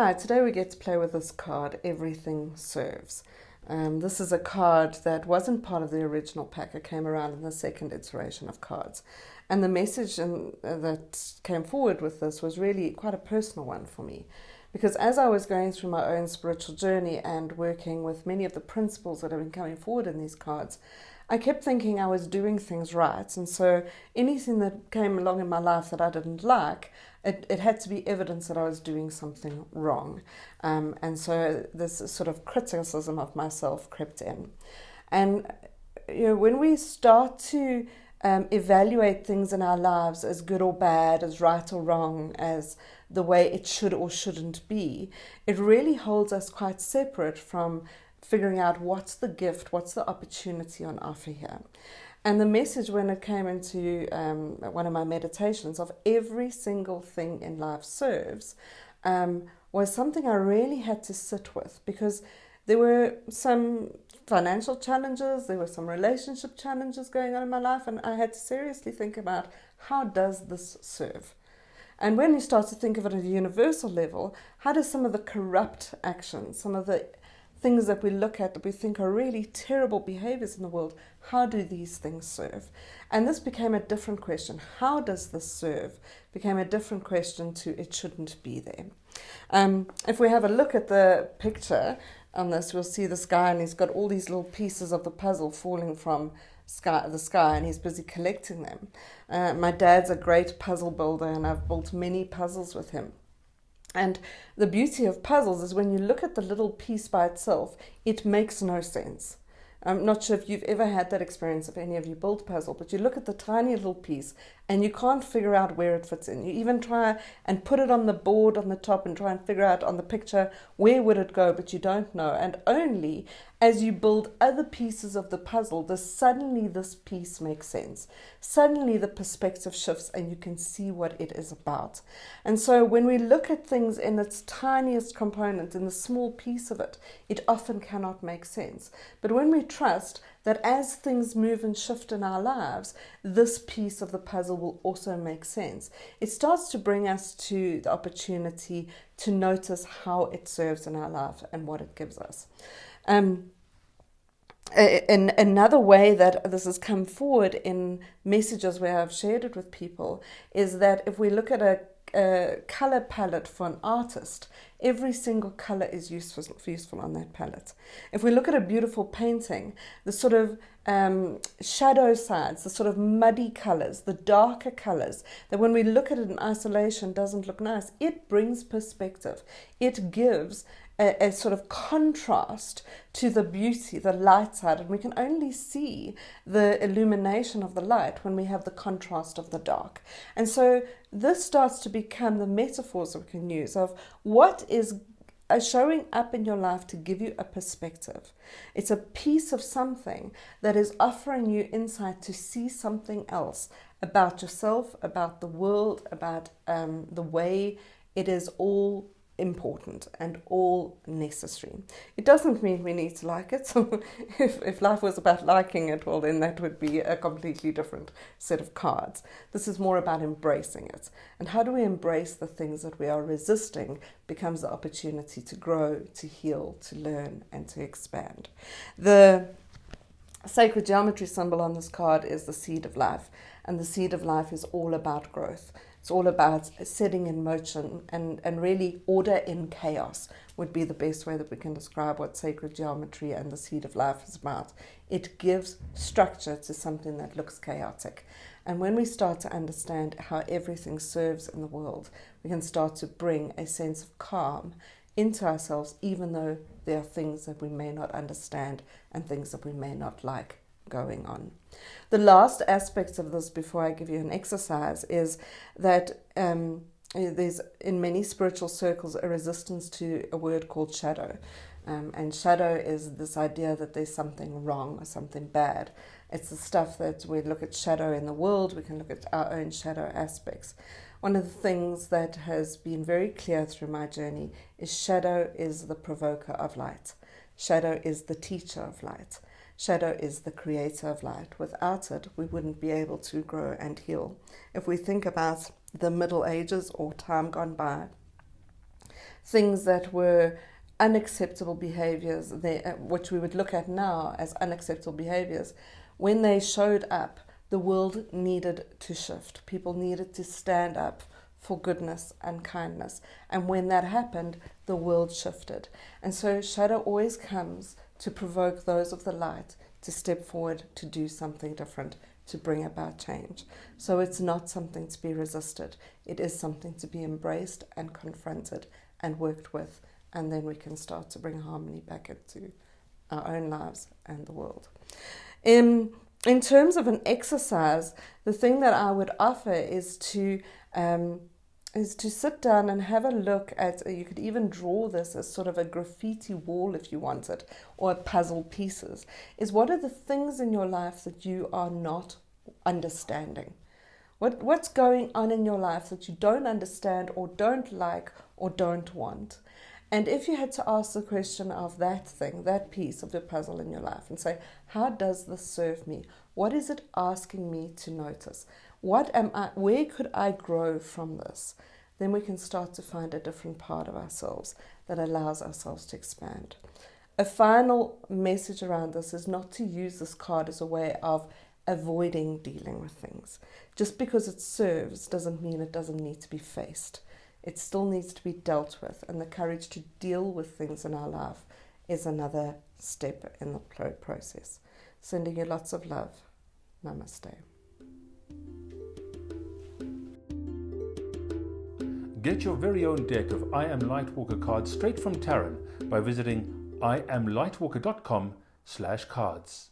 Hi, today we get to play with this card, Everything Serves. This is a card that wasn't part of the original pack. It came around in the second iteration of cards. And the message that came forward with this was really quite a personal one for me. Because as I was going through my own spiritual journey and working with many of the principles that have been coming forward in these cards, I kept thinking I was doing things right. And so anything that came along in my life that I didn't like, it had to be evidence that I was doing something wrong. And so this sort of criticism of myself crept in. And when we start to evaluate things in our lives as good or bad, as right or wrong, as the way it should or shouldn't be, it really holds us quite separate from figuring out what's the gift, what's the opportunity on offer here. And the message when it came into one of my meditations of every single thing in life serves was something I really had to sit with, because there were some financial challenges, there were some relationship challenges going on in my life, and I had to seriously think about, how does this serve? And when you start to think of it at a universal level, how does some of the corrupt actions, some of the things that we look at that we think are really terrible behaviors in the world, how do these things serve? And this became a different question. How does this serve? Became a different question to it shouldn't be there. If we have a look at the picture on this, we'll see this guy, and he's got all these little pieces of the puzzle falling from the sky, and he's busy collecting them. My dad's a great puzzle builder, and I've built many puzzles with him. And the beauty of puzzles is when you look at the little piece by itself, it makes no sense. I'm not sure if you've ever had that experience, if any of you built puzzle, but you look at the tiny little piece and you can't figure out where it fits in. You even try and put it on the board on the top and try and figure out on the picture where would it go, but you don't know. And only as you build other pieces of the puzzle does suddenly this piece make sense. Suddenly the perspective shifts and you can see what it is about. And so when we look at things in its tiniest component, in the small piece of it, it often cannot make sense. But when we trust that as things move and shift in our lives, this piece of the puzzle will also make sense, it starts to bring us to the opportunity to notice how it serves in our life and what it gives us. Another way that this has come forward in messages where I've shared it with people is that if we look at a color palette for an artist, every single color is useful on that palette. If we look at a beautiful painting, the sort of shadow sides, the sort of muddy colors, the darker colors, that when we look at it in isolation doesn't look nice, it brings perspective. It gives a sort of contrast to the beauty, the light side, and we can only see the illumination of the light when we have the contrast of the dark. And so this starts to become the metaphors that we can use of what is showing up in your life to give you a perspective. It's a piece of something that is offering you insight to see something else about yourself, about the world, about the way it is all important and all necessary. It doesn't mean we need to like it. So if life was about liking it, well, then that would be a completely different set of cards. This is more about embracing it. And how do we embrace the things that we are resisting becomes the opportunity to grow, to heal, to learn, and to expand. The sacred geometry symbol on this card is the seed of life. And the seed of life is all about growth. It's all about setting in motion and really order in chaos would be the best way that we can describe what sacred geometry and the seed of life is about. It gives structure to something that looks chaotic. And when we start to understand how everything serves in the world, we can start to bring a sense of calm into ourselves, even though there are things that we may not understand and things that we may not like going on. The last aspect of this before I give you an exercise is that there's in many spiritual circles a resistance to a word called shadow. And shadow is this idea that there's something wrong or something bad. It's the stuff that we look at shadow in the world, we can look at our own shadow aspects. One of the things that has been very clear through my journey is shadow is the provoker of light. Shadow is the teacher of light. Shadow is the creator of light. Without it, we wouldn't be able to grow and heal. If we think about the Middle Ages or time gone by, things that were unacceptable behaviors, which we would look at now as unacceptable behaviors, when they showed up, the world needed to shift. People needed to stand up for goodness and kindness. And when that happened, the world shifted. And so shadow always comes to provoke those of the light to step forward, to do something different, to bring about change. So it's not something to be resisted. It is something to be embraced and confronted and worked with. And then we can start to bring harmony back into our own lives and the world. In terms of an exercise, the thing that I would offer is to sit down and have a look at, you could even draw this as sort of a graffiti wall if you wanted, or puzzle pieces, is what are the things in your life that you are not understanding? What's going on in your life that you don't understand or don't like or don't want? And if you had to ask the question of that thing, that piece of the puzzle in your life, and say, how does this serve me? What is it asking me to notice? Where could I grow from this? Then we can start to find a different part of ourselves that allows ourselves to expand. A final message around this is not to use this card as a way of avoiding dealing with things. Just because it serves doesn't mean it doesn't need to be faced. It still needs to be dealt with, and the courage to deal with things in our life is another step in the process. Sending you lots of love. Namaste. Get your very own deck of I Am Lightwalker cards straight from Taryn by visiting IamLightwalker.com/cards.